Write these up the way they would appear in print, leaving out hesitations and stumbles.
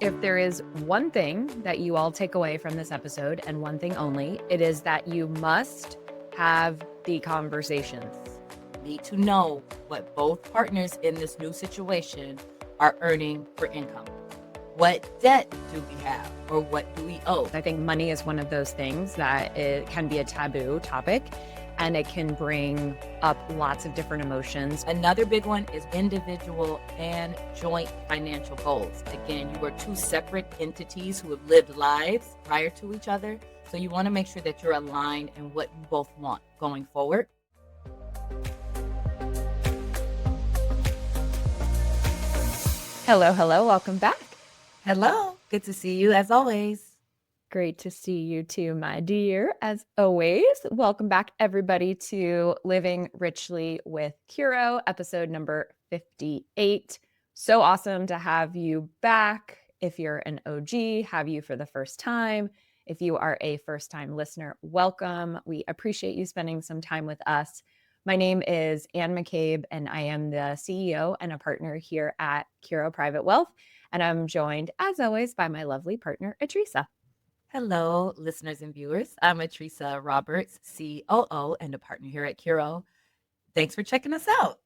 If there is one thing that you all take away from this episode, and one thing only, it is that you must have the conversations. Need to know what both partners in this new situation are earning for income. What debt do we have, or what do we owe? I think money is one of those things that it can be a taboo topic, and it can bring up lots of different emotions. Another big one is individual and joint financial goals. Again, you are two separate entities who have lived lives prior to each other. So you want to make sure that you're aligned in what you both want going forward. Hello, welcome back. Hello. Good to see you as always. Great to see you too, my dear. As always, welcome back, everybody, to Living Richly with Curo, episode number 58. So awesome to have you back. If you're an OG, have you for the first time. If you are a first-time listener, welcome. We appreciate you spending some time with us. My name is Ann McCabe, and I am the CEO and a partner here at Curo Private Wealth. And I'm joined, as always, by my lovely partner, Atricia. Hello, listeners and viewers. I'm Atricia Roberts, COO and a partner here at Curo. Thanks for checking us out.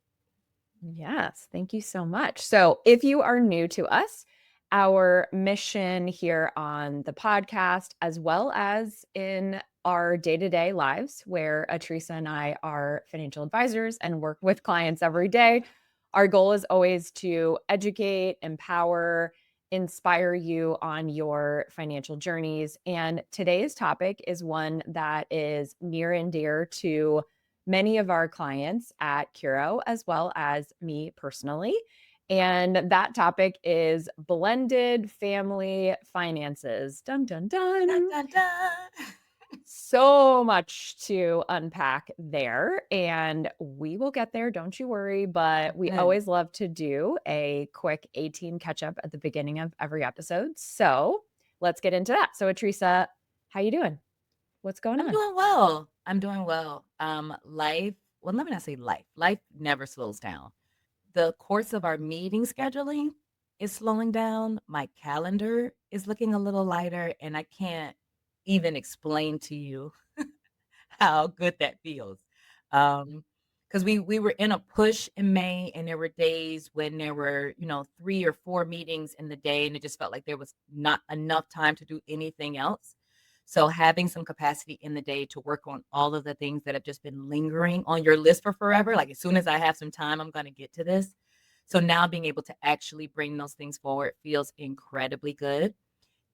Yes, thank you so much. So if you are new to us, our mission here on the podcast, as well as in our day-to-day lives, where Atricia and I are financial advisors and work with clients every day, our goal is always to educate, empower, inspire you on your financial journeys. And today's topic is one that is near and dear to many of our clients at Curo, as well as me personally. And that topic is blended family finances. Dun, dun, dun. Dun, dun, dun. So much to unpack there, and we will get there, don't you worry. But we always love to do a quick 18 catch up at the beginning of every episode. So let's get into that. So Atricia, how you doing? What's going on? I'm doing well. Life, well, let me not say life. Life never slows down. The course of our meeting scheduling is slowing down. My calendar is looking a little lighter, and I can't even explain to you how good that feels. Because we were in a push in May, and there were days when there were 3 or 4 meetings in the day, and it just felt like there was not enough time to do anything else. So having some capacity in the day to work on all of the things that have just been lingering on your list for forever, like as soon as I have some time, I'm going to get to this. So now being able to actually bring those things forward feels incredibly good.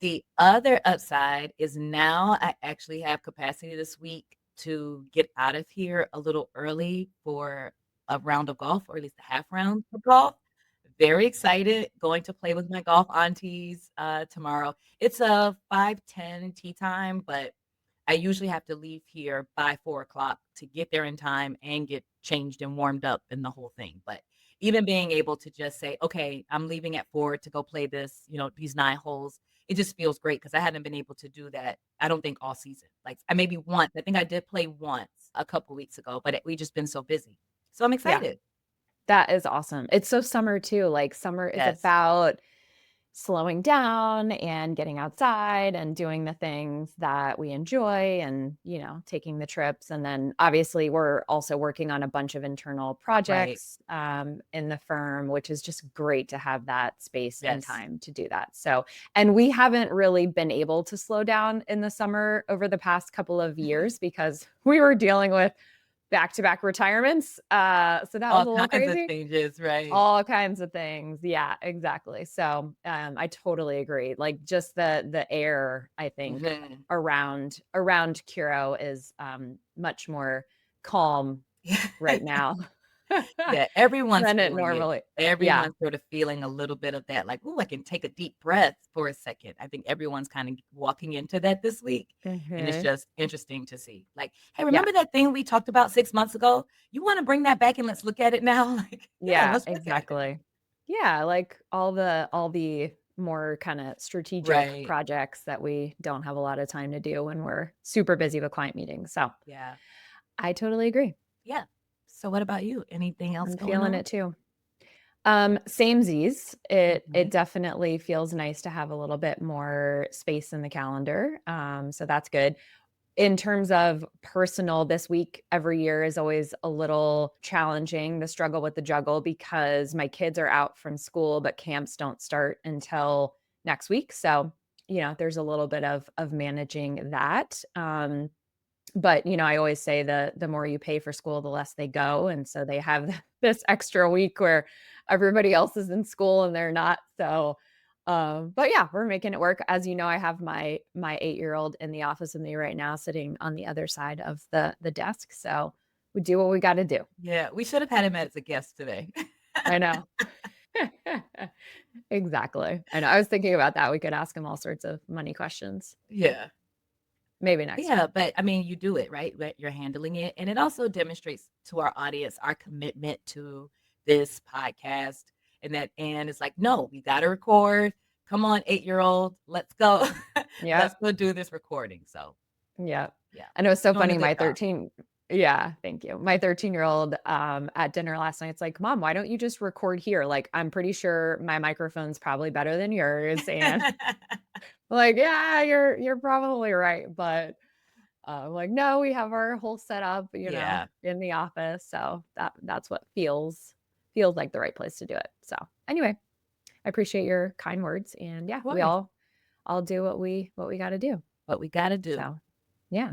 The other upside is now I actually have capacity this week to get out of here a little early for a round of golf, or at least a half round of golf. Very excited, going to play with my golf aunties tomorrow. It's a 5:10 tea time, but I usually have to leave here by 4 o'clock to get there in time and get changed and warmed up and the whole thing. But even being able to just say, okay, I'm leaving at 4 to go play this, these 9 holes, it just feels great because I hadn't been able to do that, I don't think all season. Like I maybe once, I think I did play once a couple weeks ago, but we just been so busy. So I'm excited. That is awesome. It's so summer too. Like summer is Yes. about slowing down and getting outside and doing the things that we enjoy and, taking the trips. And then obviously we're also working on a bunch of internal Right. projects in the firm, which is just great to have that space and Yes. time to do that. So, and we haven't really been able to slow down in the summer over the past couple of years because we were dealing with back-to-back retirements. So that was All a little kinds of crazy. changes, right? All kinds of things. Yeah, exactly. So I totally agree. Like just the air, I think, Mhm. around Curo is much more calm right now Yeah, everyone's than it feeling it. normally. Yeah. Everyone's sort of feeling a little bit of that, like, "Ooh, I can take a deep breath for a second." I think everyone's kinda walking into that this week, and it's Mhm. just interesting to see. Like, "Hey, Yeah. remember that thing we talked about 6 months ago? You wanna bring that back and let's look at it now?" Like, "Yeah, Yeah, let's look at it." exactly. Yeah, like all the more kind of strategic Right. projects that we don't have a lot of time to do when we're super busy with client meetings. So Yeah. I totally agree. Yeah. So what about you? Anything else I'm going feeling on? it too. Samesies. It Mhm. definitely feels nice to have a little bit more space in the calendar. So that's good. In terms of personal, this week every year is always a little challenging, the struggle with the juggle, because my kids are out from school, but camps don't start until next week. So, there's a little bit of managing that. But, I always say the more you pay for school, the less they go. And so they have this extra week where everybody else is in school and they're not. So, but yeah, we're making it work. As you know, I have my 8-year-old in the office with me right now, sitting on the other side of the desk. So we do what we got to do. Yeah, we should have had him as a guest today. I know. Exactly. I know. I was thinking about that. We could ask him all sorts of money questions. Yeah. Maybe next Yeah, week. but I mean, you do it, right? But you're handling it. And it also demonstrates to our audience our commitment to this podcast. And it's like, no, we got to record. Come on, 8-year-old, let's go. Yeah. Let's go do this recording. So, Yeah. yeah, And it was so doing a funny, good my job. 13 yeah, thank you. My 13-year-old, at dinner last night, it's like, "Mom, why don't you just record here? Like, I'm pretty sure my microphone's probably better than yours." And like, "Yeah, you're probably right." But, like, "No, we have our whole setup, Yeah, in the office." So that's what feels like the right place to do it. So, anyway, I appreciate your kind words, and of yeah, we course. all do what we gotta do. What we got to do. So, yeah.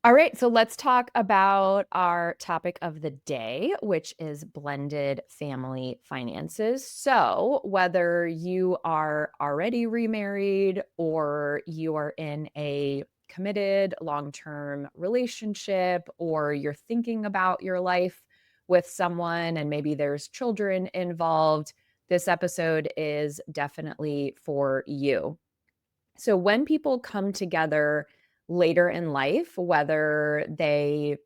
All right, so let's talk about our topic of the day, which is blended family finances. So, whether you are already remarried or you are in a committed long term relationship, or you're thinking about your life with someone and maybe there's children involved, this episode is definitely for you. So when people come together later in life, whether they,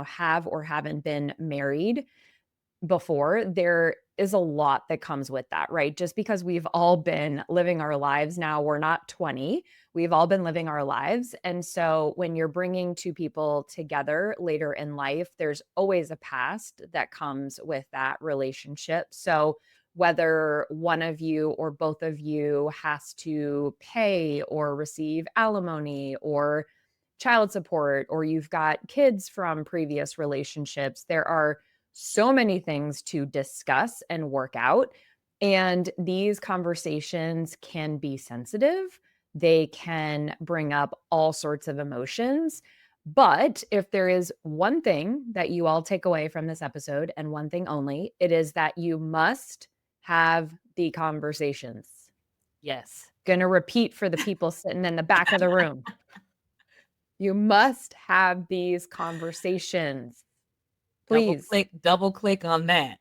have or haven't been married before, there is a lot that comes with that, right? Just because we've all been living our lives now, we're not 20. We've all been living our lives. And so when you're bringing two people together later in life, there's always a past that comes with that relationship. So whether one of you or both of you has to pay or receive alimony or child support, or you've got kids from previous relationships, there are so many things to discuss and work out. And these conversations can be sensitive. They can bring up all sorts of emotions. But if there is one thing that you all take away from this episode, and one thing only, it is that you must have the conversations. Yes. Gonna repeat for the people sitting in the back of the room. You must have these conversations. Please. Double click on that.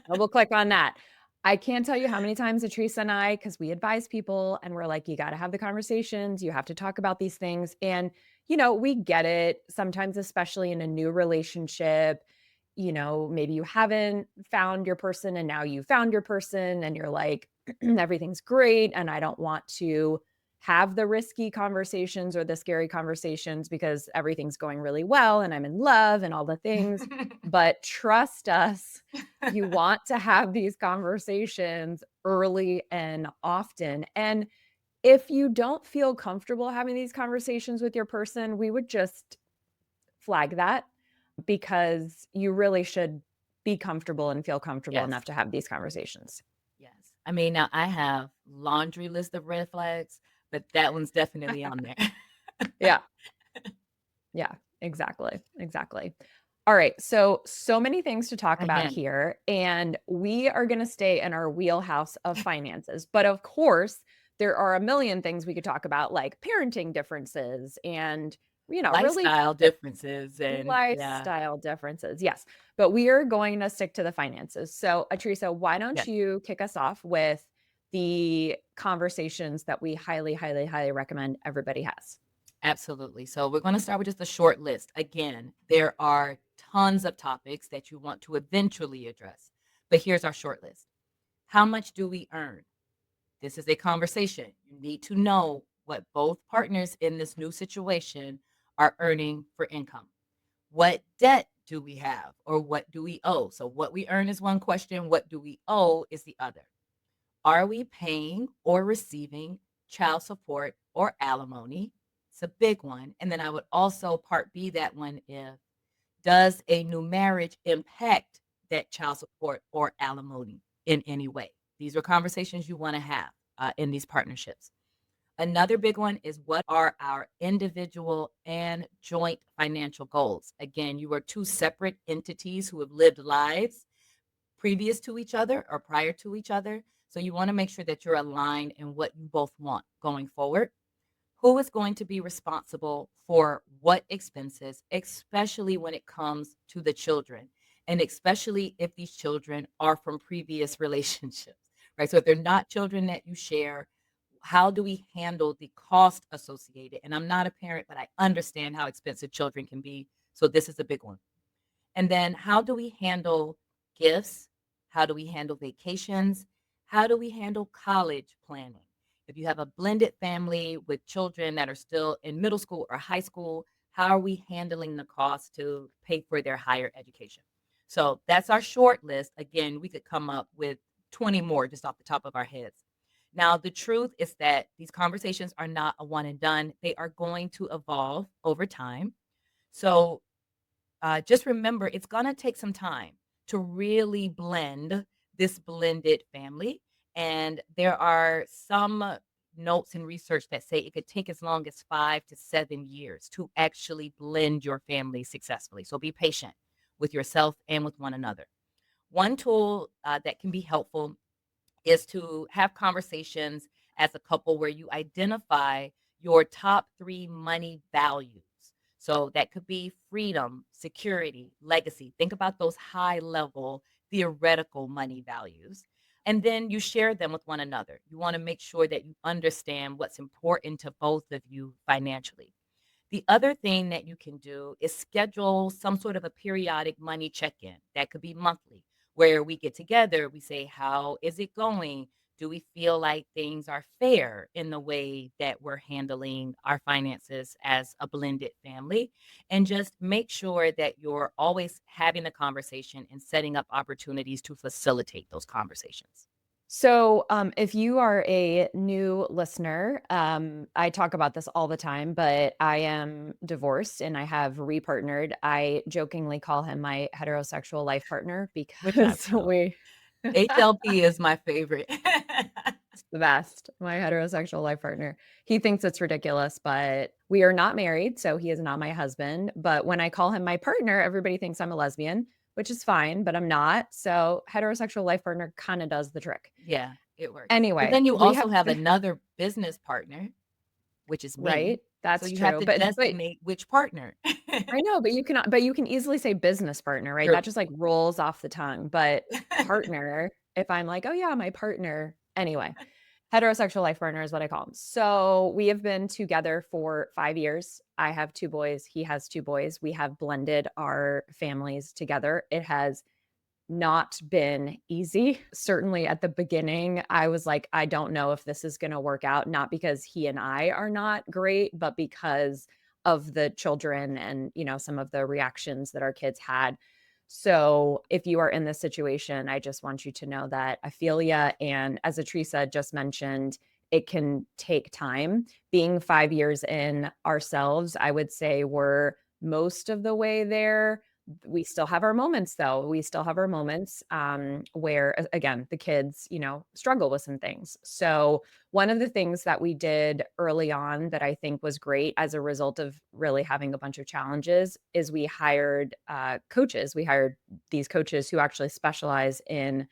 Double click on that. I can't tell you how many times Atricia and I, because we advise people and we're like, you got to have the conversations. You have to talk about these things. And, we get it sometimes, especially in a new relationship. Maybe you haven't found your person and now you found your person and you're like, everything's great. And I don't want to have the risky conversations or the scary conversations because everything's going really well and I'm in love and all the things. But trust us, you want to have these conversations early and often. And if you don't feel comfortable having these conversations with your person, we would just flag that, because you really should be comfortable and feel comfortable Yes. enough to have these conversations. Yes. I mean, now I have laundry list of red flags, but that one's definitely on there. Yeah. Yeah, exactly. Exactly. All right. So many things to talk about Again, here. And we are going to stay in our wheelhouse of finances. But of course, there are a million things we could talk about, like parenting differences and, really lifestyle differences and yeah. lifestyle differences. Yes. But we are going to stick to the finances. So, Atrisa, why don't Yes, you kick us off with the conversations that we highly, highly, highly recommend everybody has? absolutely. So we're going to start with just a short list. Again, there are tons of topics that you want to eventually address. But here's our short list. How much do we earn? This is a conversation. You need to know what both partners in this new situation are earning for income. What debt do we have or what do we owe? So, what we earn is one question, what do we owe is the other. Are we paying or receiving child support or alimony? It's a big one. And then I would also part B that one if does a new marriage impact that child support or alimony in any way? These are conversations you want to have in these partnerships. Another big one is what are our individual and joint financial goals? Again, you are two separate entities who have lived lives previous to each other or prior to each other. So you want to make sure that you're aligned in what you both want going forward. Who is going to be responsible for what expenses, especially when it comes to the children, and especially if these children are from previous relationships, right? So if they're not children that you share, how do we handle the cost associated? And I'm not a parent, but I understand how expensive children can be. So this is a big one. And then how do we handle gifts? How do we handle vacations? How do we handle college planning? If you have a blended family with children that are still in middle school or high school, how are we handling the cost to pay for their higher education? So that's our short list. Again, we could come up with 20 more just off the top of our heads. Now, the truth is that these conversations are not a one and done, they are going to evolve over time. So just remember it's going to take some time to really blend this blended family. And there are some notes and research that say it could take as long as 5 to 7 years to actually blend your family successfully. So be patient with yourself and with one another. One tool that can be helpful is to have conversations as a couple where you identify your top three money values. So that could be freedom, security, legacy. Think about those high level theoretical money values. And then you share them with one another. You want to make sure that you understand what's important to both of you financially. The other thing that you can do is schedule some sort of a periodic money check-in. That could be monthly, where we get together, we say, "How is it going? Do we feel like things are fair in the way that we're handling our finances as a blended family?" And just make sure that you're always having the conversation and setting up opportunities to facilitate those conversations. So, if you are a new listener, I talk about this all the time, but I am divorced and I have repartnered. I jokingly call him my heterosexual life partner Which I because love. we HLP is my favorite. it's the best. My heterosexual life partner. He thinks it's ridiculous, but we are not married, so he is not my husband. But when I call him my partner, everybody thinks I'm a lesbian, which is fine, but I'm not. So heterosexual life partner kind of does the trick. Yeah, it works. But Anyway, then you we also have have to another business partner, which is me. right? So That's you have true. to But designate which partner. I know, but you can easily say business partner, right? That True. just like rolls off the tongue. But partner, if I'm like, "Oh yeah, my partner." Anyway, heterosexual life partner is what I call him. So we have been together for 5 years. I have two boys. He has two boys. We have blended our families together. It has not been easy. Certainly at the beginning, I was like, I don't know if this is going to work out, not because he and I are not great, but because of the children and, some of the reactions that our kids had. So, if you are in this situation, I just want you to know that I feel ya. And as Atricia just mentioned, it can take time. Being 5 years in ourselves, I would say we're most of the way there. We still have our moments though. We still have our moments where, again, the kids, struggle with some things. So, one of the things that we did early on that I think was great as a result of really having a bunch of challenges is we hired coaches. We hired these coaches who actually specialize in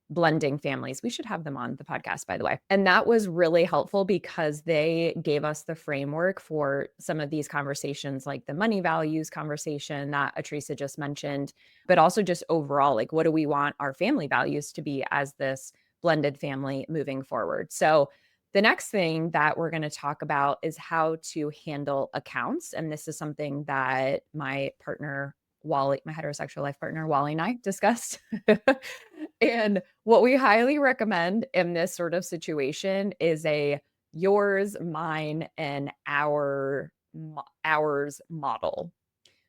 blending families. We should have them on the podcast, by the way. And that was really helpful because they gave us the framework for some of these conversations, like the money values conversation that Atricia just mentioned, but also just overall, like what do we want our family values to be as this blended family moving forward? So the next thing that we're going to talk about is how to handle accounts. And this is something that my partner, Wally, my heterosexual life partner, Wally, and I discussed. And what we highly recommend in this sort of situation is a yours, mine, and ours model.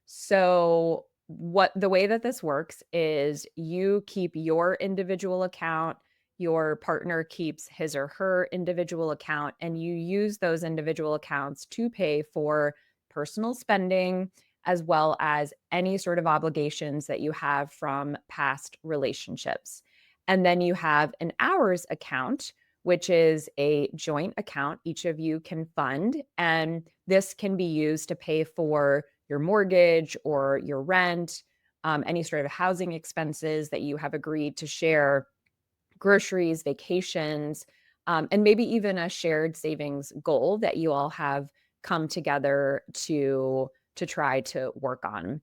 So what the way that this works is you keep your individual account, your partner keeps his or her individual account, and you use those individual accounts to pay for personal spending as well as any sort of obligations that you have from past relationships. And then you have an hours account, which is a joint account each of you can fund. And this can be used to pay for your mortgage or your rent, any sort of housing expenses that you have agreed to share, groceries, vacations, and maybe even a shared savings goal that you all have come together to try to work on.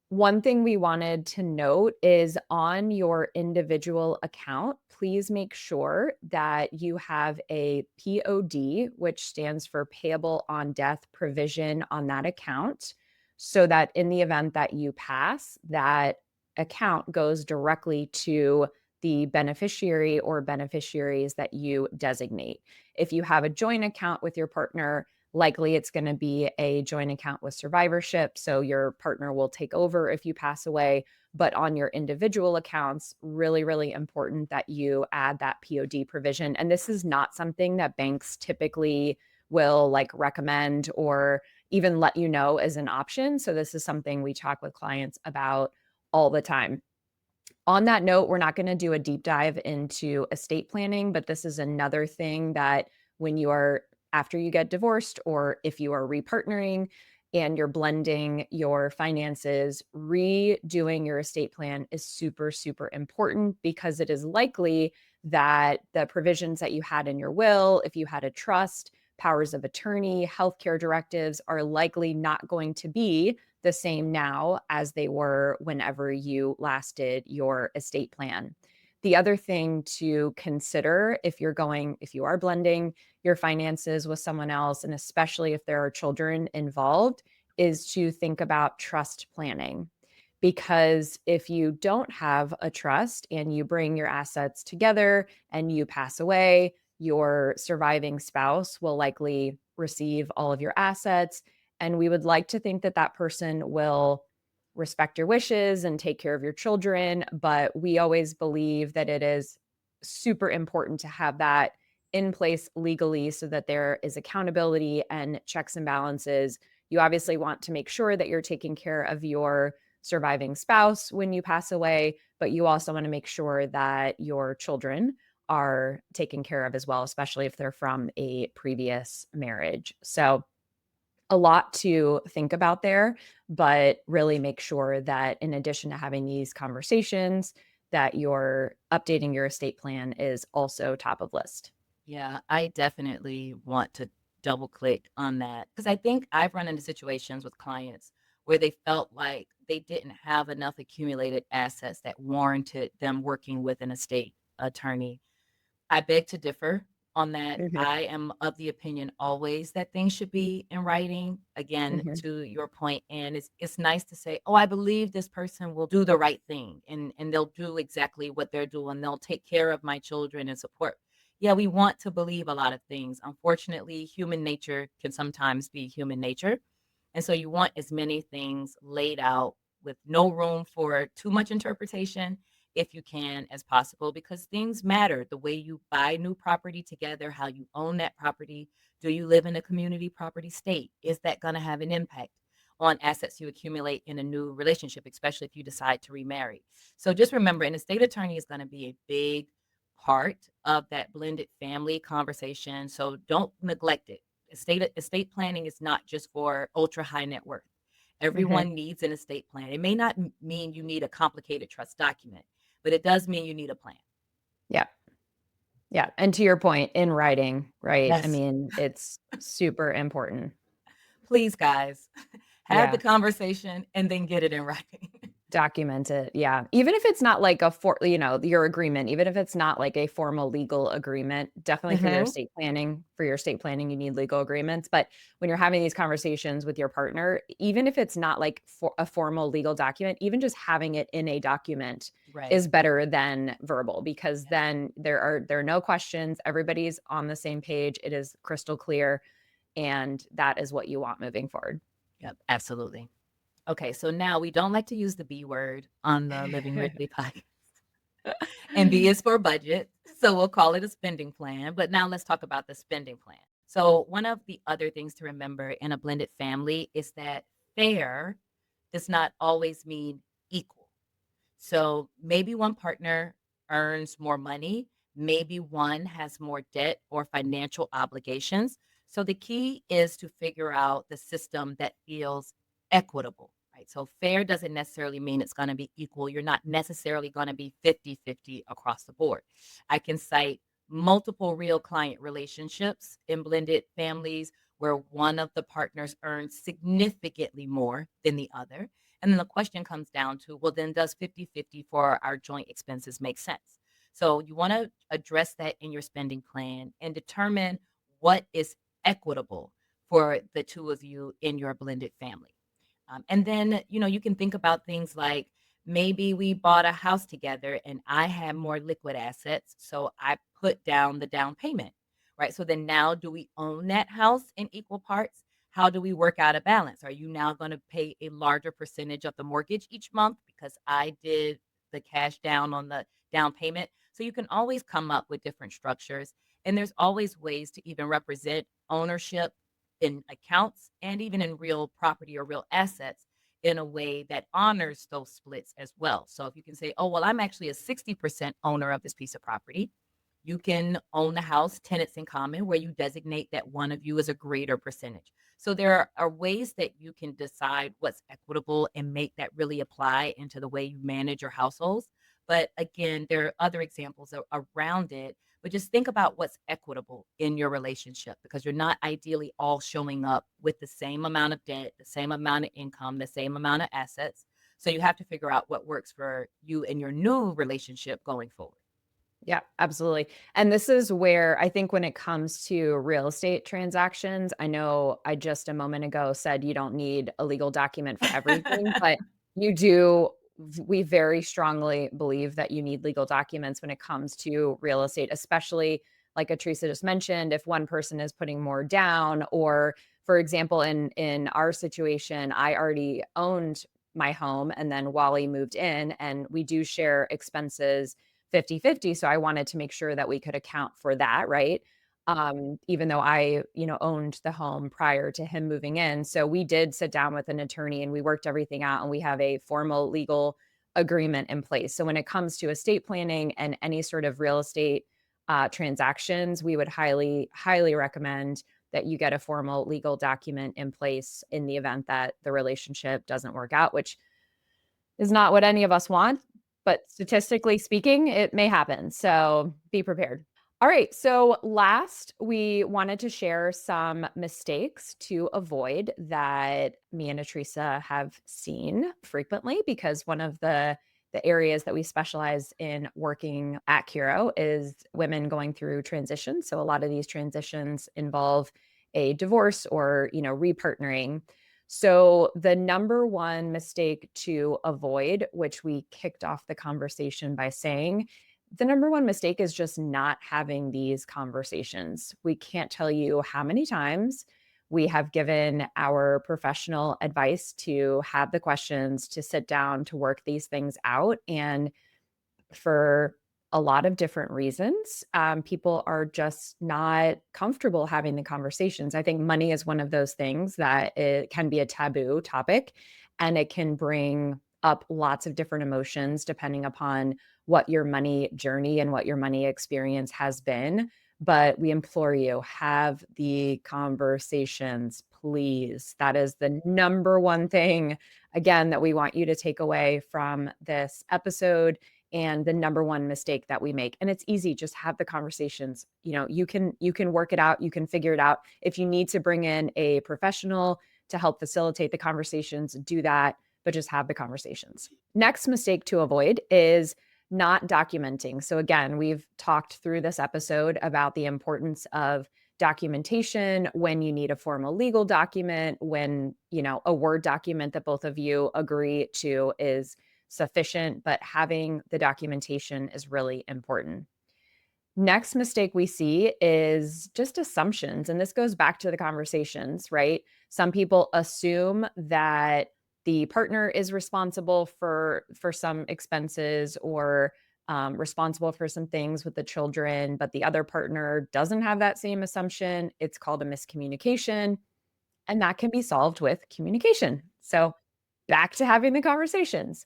One thing we wanted to note is on your individual account, please make sure that you have a POD, which stands for payable on death provision on that account, so that in the event that you pass, that account goes directly to the beneficiary or beneficiaries that you designate. If you have a joint account with your partner, likely it's going to be a joint account with survivorship. So your partner will take over if you pass away. But on your individual accounts, really, really important that you add that POD provision. And this is not something that banks typically will like recommend or even let you know as an option. So this is something we talk with clients about all the time. On that note, we're not going to do a deep dive into estate planning, but this is another thing that when you are after you get divorced or if you are repartnering and you're blending your finances, redoing your estate plan is super, super important because it is likely that the provisions that you had in your will, if you had a trust, powers of attorney, healthcare directives are likely not going to be the same now as they were whenever you last did your estate plan. The other thing to consider if you are blending your finances with someone else, and especially if there are children involved, is to think about trust planning. Because if you don't have a trust and you bring your assets together and you pass away, your surviving spouse will likely receive all of your assets. And we would like to think that that person will respect your wishes and take care of your children. But we always believe that it is super important to have that in place legally so that there is accountability and checks and balances. You obviously want to make sure that you're taking care of your surviving spouse when you pass away, but you also want to make sure that your children are taken care of as well, especially if they're from a previous marriage. So, a lot to think about there, but really make sure that in addition to having these conversations, that you're updating your estate plan is also top of list. Yeah, I definitely want to double click on that because I think I've run into situations with clients where they felt like they didn't have enough accumulated assets that warranted them working with an estate attorney. I beg to differ on that. Mhm, I am of the opinion always that things should be in writing. Again, mhm. to your point, and it's nice to say, "Oh, I believe this person will do the right thing and they'll do exactly what they're doing. They'll take care of my children and support." Yeah, we want to believe a lot of things. Unfortunately, human nature can sometimes be human nature. And so you want as many things laid out with no room for too much interpretation if you can as possible because things matter. The way you buy new property together, how you own that property. Do you live in a community property state? Is that going to have an impact on assets you accumulate in a new relationship, especially if you decide to remarry? So just remember, an estate attorney is going to be a big part of that blended family conversation. So don't neglect it. Estate planning is not just for ultra high net worth. Mhm. Everyone needs an estate plan. It may not mean you need a complicated trust document, but it does mean you need a plan. Yeah. Yeah. And to your point, in writing, right? I Yes. mean, it's super important. Please, guys, have the Yeah. conversation and then get it in writing. Document it, yeah. Even if it's not like your agreement, even if it's not like a formal legal agreement, definitely Mhm. for your estate planning, you need legal agreements, but when you're having these conversations with your partner, even if it's not like for a formal legal document, even just having it in a document Right. is better than verbal because Yes. then there are no questions, everybody's on the same page, it is crystal clear, and that is what you want moving forward. Yep, absolutely. Okay, so now we don't like to use the B word on the Living Richly podcast. And B is for budget. So we'll call it a spending plan. But now let's talk about the spending plan. So, one of the other things to remember in a blended family is that fair does not always mean equal. So maybe one partner earns more money, maybe one has more debt or financial obligations. So the key is to figure out the system that feels equitable, right? So fair doesn't necessarily mean it's going to be equal. You're not necessarily going to be 50-50 across the board. I can cite multiple real client relationships in blended families where one of the partners earns significantly more than the other. And then the question comes down to, well, then does 50-50 for our joint expenses make sense? So you want to address that in your spending plan and determine what is equitable for the two of you in your blended family. And then, you can think about things like maybe we bought a house together and I had more liquid assets. So I put down the down payment, right? So then now do we own that house in equal parts? How do we work out a balance? Are you now going to pay a larger percentage of the mortgage each month because I did the cash down on the down payment? So you can always come up with different structures. And there's always ways to even represent ownership in accounts and even in real property or real assets in a way that honors those splits as well. So if you can say, oh, well, I'm actually a 60% owner of this piece of property, you can own the house, tenants in common, where you designate that one of you is a greater percentage. So there are ways that you can decide what's equitable and make that really apply into the way you manage your households. But again, there are other examples around it, but just think about what's equitable in your relationship because you're not ideally all showing up with the same amount of debt, the same amount of income, the same amount of assets. So you have to figure out what works for you and your new relationship going forward. Yeah, absolutely. And this is where I think when it comes to real estate transactions, I know I just a moment ago said you don't need a legal document for everything, but you do. We very strongly believe that you need legal documents when it comes to real estate, especially like Atricia just mentioned, if one person is putting more down, or for example, in our situation, I already owned my home and then Wally moved in and we do share expenses 50-50. So I wanted to make sure that we could account for that, right? Even though I, owned the home prior to him moving in. So we did sit down with an attorney and we worked everything out and we have a formal legal agreement in place. So when it comes to estate planning and any sort of real estate transactions, we would highly, highly recommend that you get a formal legal document in place in the event that the relationship doesn't work out, which is not what any of us want, but statistically speaking, it may happen. So be prepared. All right. So, last, we wanted to share some mistakes to avoid that me and Atricia have seen frequently because one of the areas that we specialize in working at Curo is women going through transitions. So a lot of these transitions involve a divorce or, repartnering. So, the number one mistake to avoid, which we kicked off the conversation by saying, the number one mistake is just not having these conversations. We can't tell you how many times we have given our professional advice to have the questions, to sit down, to work these things out. And for a lot of different reasons, people are just not comfortable having the conversations. I think money is one of those things that it can be a taboo topic, and it can bring up lots of different emotions depending upon what your money journey and what your money experience has been. But we implore you, have the conversations, please. That is the number one thing, again, that we want you to take away from this episode and the number one mistake that we make. And it's easy, just have the conversations. You can work it out, you can figure it out. If you need to bring in a professional to help facilitate the conversations, do that, but just have the conversations. Next mistake to avoid is not documenting. So again, we've talked through this episode about the importance of documentation when you need a formal legal document, when, a Word document that both of you agree to is sufficient, but having the documentation is really important. Next mistake we see is just assumptions. And this goes back to the conversations, right? Some people assume that the partner is responsible for some expenses or responsible for some things with the children, but the other partner doesn't have that same assumption. It's called a miscommunication, and that can be solved with communication. So, back to having the conversations.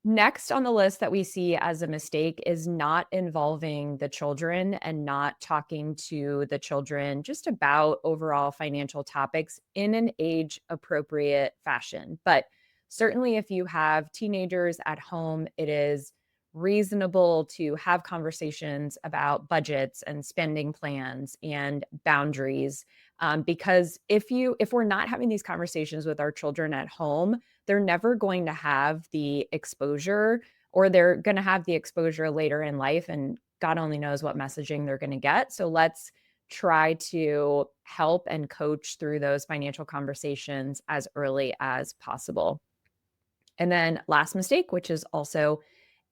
Next on the list that we see as a mistake is not involving the children and not talking to the children just about overall financial topics in an age appropriate fashion. But certainly, if you have teenagers at home, it is reasonable to have conversations about budgets and spending plans and boundaries. Because if we're not having these conversations with our children at home, they're never going to have the exposure, or they're going to have the exposure later in life, and God only knows what messaging they're going to get. So let's try to help and coach through those financial conversations as early as possible. And then last mistake, which is also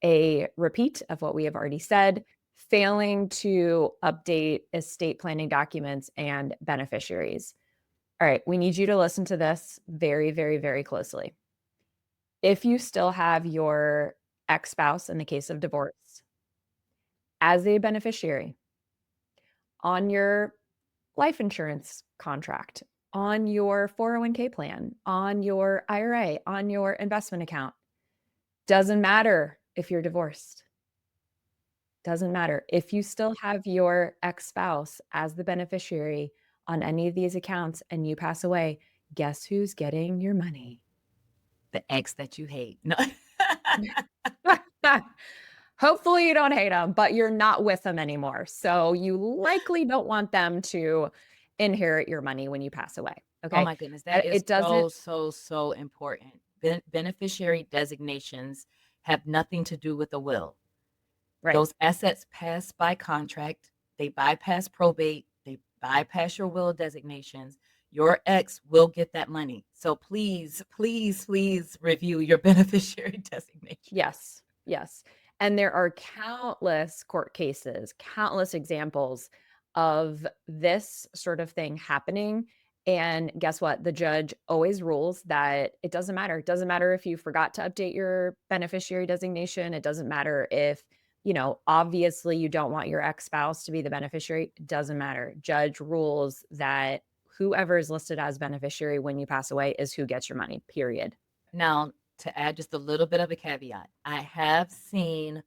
a repeat of what we have already said, failing to update estate planning documents and beneficiaries. All right, we need you to listen to this very, very, very closely. If you still have your ex-spouse in the case of divorce as a beneficiary on your life insurance contract, on your 401k plan, on your IRA, on your investment account, doesn't matter if you're divorced. Doesn't matter. If you still have your ex-spouse as the beneficiary on any of these accounts and you pass away, guess who's getting your money? The ex that you hate. No. Hopefully you don't hate them, but you're not with them anymore. So you likely don't want them to inherit your money when you pass away. Oh Okay. my goodness, that is It doesn't, so, so, so important. Beneficiary designations have nothing to do with the will. right. Those assets pass by contract, they bypass probate, they bypass your will designations. Your ex will get that money. So please, please, please review your beneficiary designation. Yes. Yes. And there are countless court cases, countless examples of this sort of thing happening. And guess what? The judge always rules that it doesn't matter. It doesn't matter if you forgot to update your beneficiary designation. It doesn't matter if, obviously you don't want your ex spouse to be the beneficiary. It doesn't matter. Judge rules that whoever is listed as beneficiary when you pass away is who gets your money, period. Now, to add just a little bit of a caveat, I have seen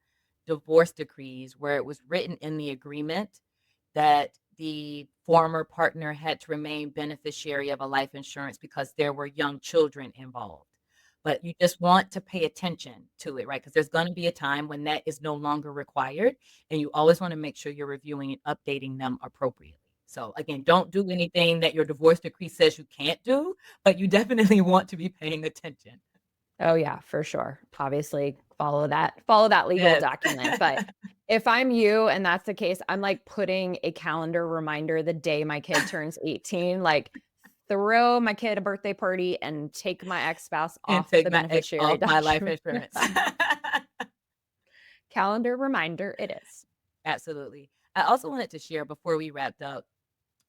divorce decrees where it was written in the agreement that the former partner had to remain beneficiary of a life insurance because there were young children involved. But you just want to pay attention to it, right? Because there's going to be a time when that is no longer required. And you always want to make sure you're reviewing and updating them appropriately. So, again, don't do anything that your divorce decree says you can't do, but you definitely want to be paying attention. Oh yeah, for sure. Obviously, follow that legal Yes. document, but if I'm you and that's the case, I'm, like, putting a calendar reminder the day my kid turns 18, like, throw my kid a birthday party and take my ex-spouse And off take the my ex beneficiary off my life document. insurance. Calendar reminder it is. Absolutely. I also wanted to share before we wrapped up,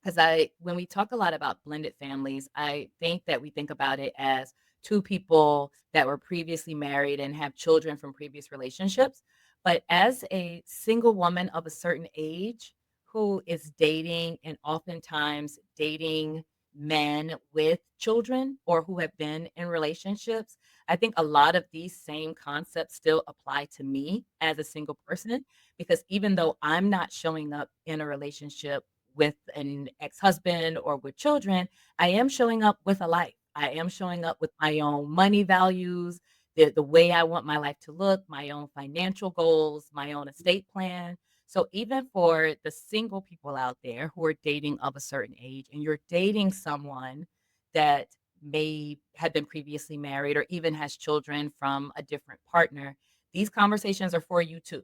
because I when we talk a lot about blended families, I think that we think about it as two people that were previously married and have children from previous relationships. But as a single woman of a certain age who is dating and oftentimes dating men with children or who have been in relationships, I think a lot of these same concepts still apply to me as a single person because even though I'm not showing up in a relationship with an ex-husband or with children, I am showing up with a life. I am showing up with my own money values, the way I want my life to look, my own financial goals, my own estate plan. So even for the single people out there who are dating of a certain age and you're dating someone that may have been previously married or even has children from a different partner, these conversations are for you too.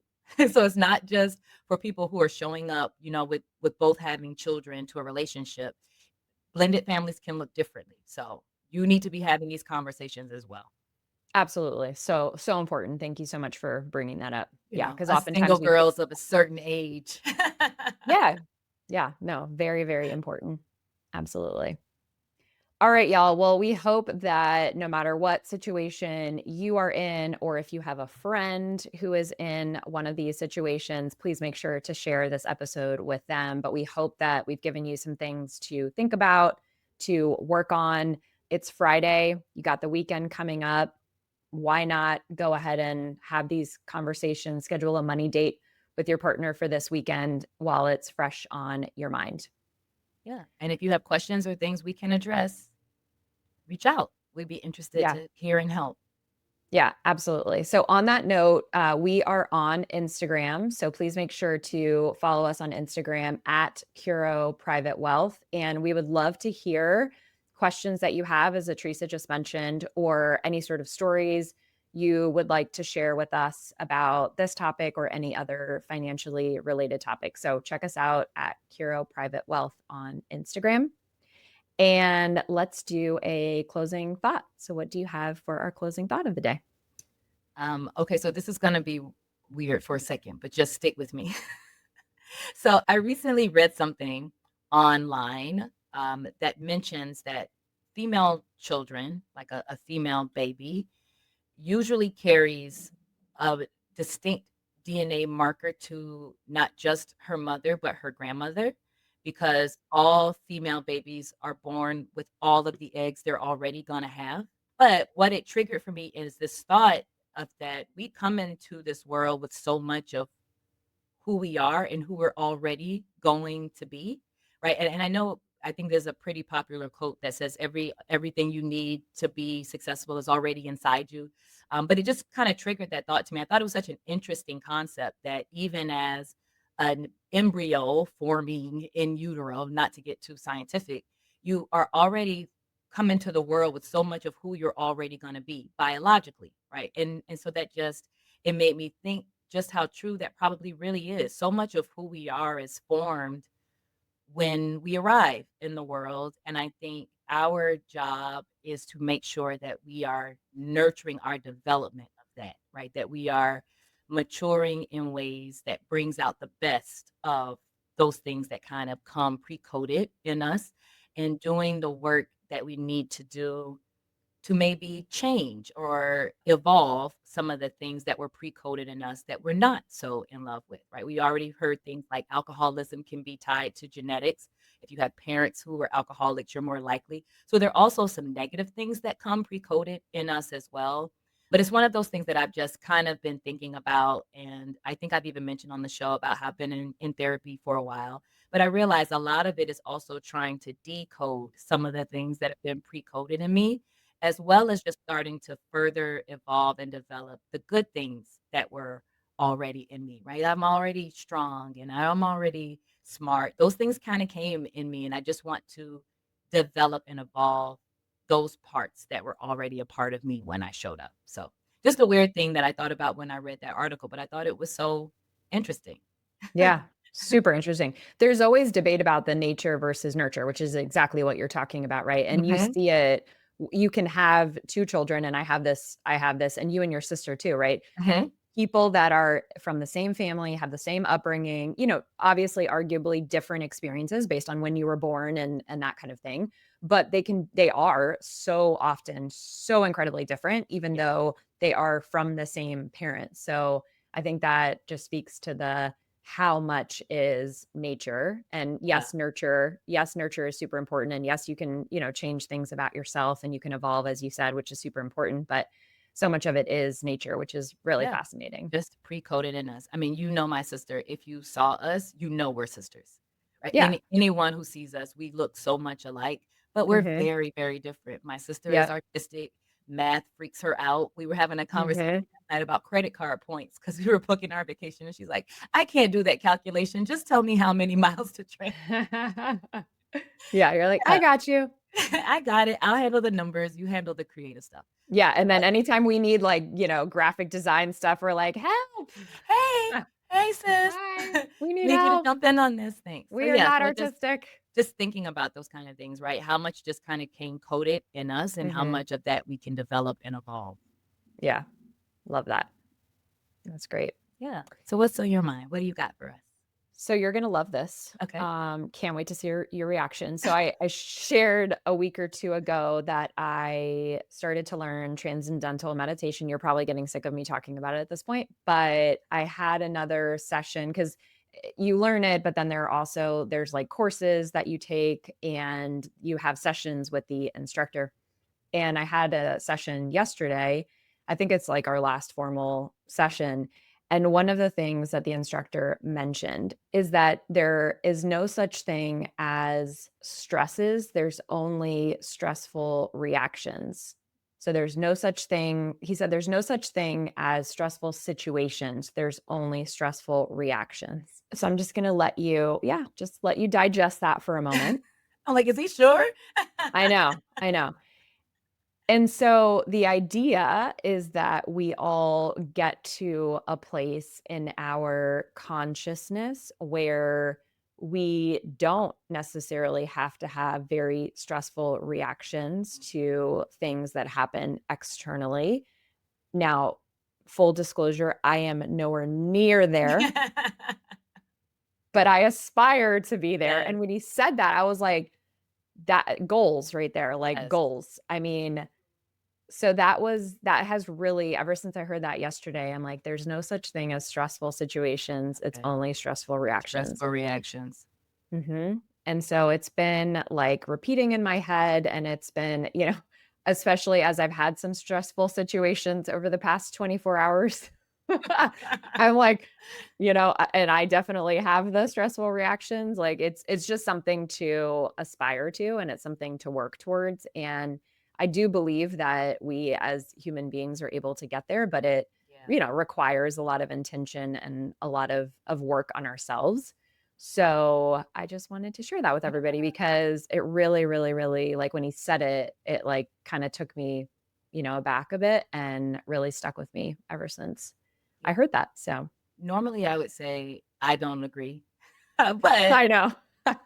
So it's not just for people who are showing up, with both having children to a relationship. Blended families can look differently. So you need to be having these conversations as well. Absolutely. So, so important. Thank you so much for bringing that up. Yeah, because Us single oftentimes we think girls of a certain age. yeah. Yeah, no, very, very important. Absolutely. All right, y'all. Well, we hope that no matter what situation you are in, or if you have a friend who is in one of these situations, please make sure to share this episode with them. But we hope that we've given you some things to think about, to work on. It's Friday, you got the weekend coming up. Why not go ahead and have these conversations, schedule a money date with your partner for this weekend while it's fresh on your mind? Yeah. And if you have questions or things we can address, reach out. We'd be interested Yeah. to hear and help. Yeah, absolutely. So, on that note, we are on Instagram. So, please make sure to follow us on Instagram at Curo Private Wealth. And we would love to hear questions that you have, as Atricia just mentioned, or any sort of stories you would like to share with us about this topic or any other financially related topic. So, check us out at Curo Private Wealth on Instagram. And let's do a closing thought. So, what do you have for our closing thought of the day? Okay, so this is going to be weird for a second, but just stick with me. So I recently read something online that mentions that female children, like a female baby, usually carries a distinct DNA marker to not just her mother, but her grandmother, because all female babies are born with all of the eggs they're already going to have. But what it triggered for me is this thought of that we come into this world with so much of who we are and who we're already going to be, right? And I know I think there's a pretty popular quote that says everything you need to be successful is already inside you. But it just kind of triggered that thought to me. I thought it was such an interesting concept that even as an embryo forming in utero, not to get too scientific, you are already come into the world with so much of who you're already going to be biologically, right? And so that just it made me think just how true that probably really is. So much of who we are is formed when we arrive in the world. And I think our job is to make sure that we are nurturing our development of that, right? That we are maturing in ways that brings out the best of those things that kind of come pre-coded in us and doing the work that we need to do to maybe change or evolve some of the things that were pre-coded in us that we're not so in love with, right? We already heard things like alcoholism can be tied to genetics. If you have parents who were alcoholics, you're more likely. So there are also some negative things that come pre-coded in us as well. But it's one of those things that I've just kind of been thinking about. And I think I've even mentioned on the show about how I've been in therapy for a while. But I realize a lot of it is also trying to decode some of the things that have been pre-coded in me as well as just starting to further evolve and develop the good things that were already in me, right? I'm already strong and I'm already smart. Those things kind of came in me, and I just want to develop and evolve those parts that were already a part of me when I showed up. So, just a weird thing that I thought about when I read that article, but I thought it was so interesting. Yeah, super interesting. There's always debate about the nature versus nurture, which is exactly what you're talking about, right? And you Mhm. see it, you can have two children, and I have this, and you and your sister too, right? Mhm. People that are from the same family, have the same upbringing, obviously arguably different experiences based on when you were born and that kind of thing. But they are so often so incredibly different, even Yeah. though they are from the same parents. So I think that just speaks to the how much is nature. And Yeah. yes, nurture is super important. And yes, you can, change things about yourself and you can evolve, as you said, which is super important. But so much of it is nature, which is really Yeah. fascinating. Just pre-coded in us. I mean, you know my sister. If you saw us, you know we're sisters, right? Yeah. Anyone who sees us, we look so much alike, but we're Mhm. very, very different. My sister is Yep. artistic. Math freaks her out. We were having a conversation Mhm. last night about credit card points because we were booking our vacation, and she's like, "I can't do that calculation. Just tell me how many miles to train." Yeah, you're like, "I Yeah, got you." I got it. I'll handle the numbers. You handle the creative stuff. Yeah, and then But anytime we need, like, graphic design stuff, we're like, "Help. hey, hey, sis, Hi, we need need you to help. jump in on this thing. So We are yeah, not so just artistic." Just thinking about those kind of things, right? How much just kinda came coded in us and how Mhm. much of that we can develop and evolve. Yeah, love that. That's great. Yeah. So what's on your mind? What do you got for us? So you're gonna love this. Okay. Can't wait to see your reaction. So I shared a week or 2 ago that I started to learn transcendental meditation. You're probably getting sick of me talking about it at this point, but I had another session because you learn it, but then there's like courses that you take and you have sessions with the instructor. And I had a session yesterday. I think it's like our last formal session. And one of the things that the instructor mentioned is that there is no such thing as stresses, there's only stressful reactions. So there's no such thing, he said, there's no such thing as stressful situations, there's only stressful reactions. So I'm just going to just let you digest that for a moment. I'm like, "Is he sure?" I know, I know. And so the idea is that we all get to a place in our consciousness where we don't necessarily have to have very stressful reactions to things that happen externally. Now, full disclosure, I am nowhere near there, but I aspire to be there. Yes, And when he said that, I was like, that goals right there, like yes. goals. I mean, so that has really ever since I heard that yesterday, I'm like, there's no such thing as stressful situations, it's Okay. only stressful reactions. Stressful reactions. Mhm. And so it's been, like, repeating in my head, and it's been, especially as I've had some stressful situations over the past 24 hours, I'm like, and I definitely have the stressful reactions, like, it's just something to aspire to, and it's something to work towards, and I do believe that we as human beings are able to get there, but it, Yeah. requires a lot of intention and a lot of work on ourselves. So, I just wanted to share that with everybody because it really, really, really, like, when he said it, it, like, kinda took me, aback a bit and really stuck with me ever since Yeah. I heard that, so Normally, I would say I don't agree, but I know. but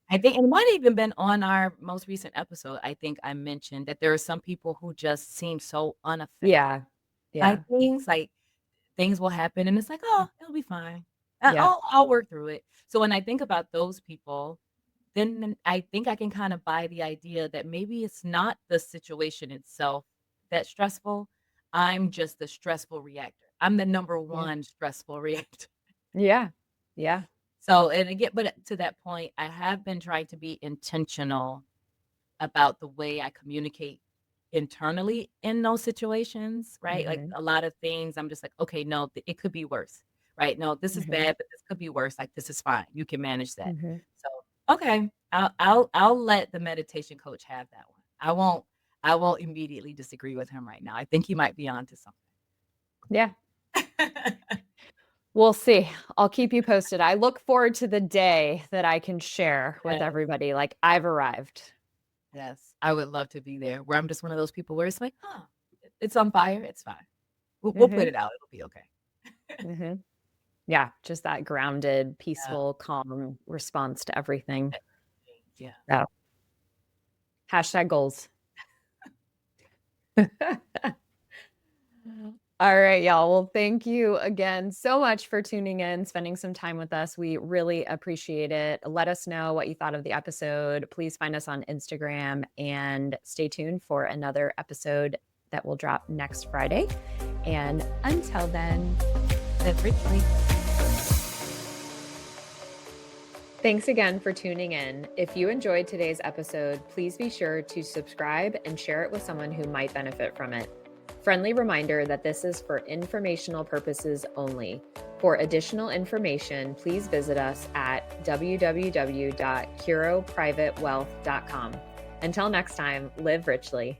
I think it might have even been on our most recent episode, I think I mentioned that there are some people who just seem so unaffected Yeah. by Yeah. things, like, things will happen and it's like, "Oh, it'll be fine. Yep. I'll work through it." So when I think about those people, then I think I can kinda buy the idea that maybe it's not the situation itself that's stressful, I'm just the stressful reactor. I'm the number Yeah. 1 stressful reactor. Yeah. Yeah. So, and again, but to that point, I have been trying to be intentional about the way I communicate internally in those situations, right? Like Mhm. a lot of things, I'm just like, okay, no, it could be worse, right? No, this is Mhm. bad, but this could be worse. Like this is fine. You can manage that. Mhm. So, okay, I'll let the meditation coach have that one. I won't immediately disagree with him right now. I think he might be onto Yeah. something. We'll see. I'll keep you posted. I look forward to the day that I can share with Yes, everybody, like, I've arrived. yes, I would love to be there. Where I'm just one of those people where it's like, huh, it's on fire. It's fine. We'll put Mhm. it out. It'll be okay. Mhm. Yeah, just that grounded, Yeah. peaceful, calm response to everything. Yeah. Yeah. Hashtag goals. All right, y'all. Well, thank you again so much for tuning in, spending some time with us. We really appreciate it. Let us know what you thought of the episode. Please find us on Instagram and stay tuned for another episode that will drop next Friday. And until then, Live richly. thanks again for tuning in. If you enjoyed today's episode, please be sure to subscribe and share it with someone who might benefit from it. Friendly reminder that this is for informational purposes only. For additional information, please visit us at www.curoprivatewealth.com. Until next time, live richly.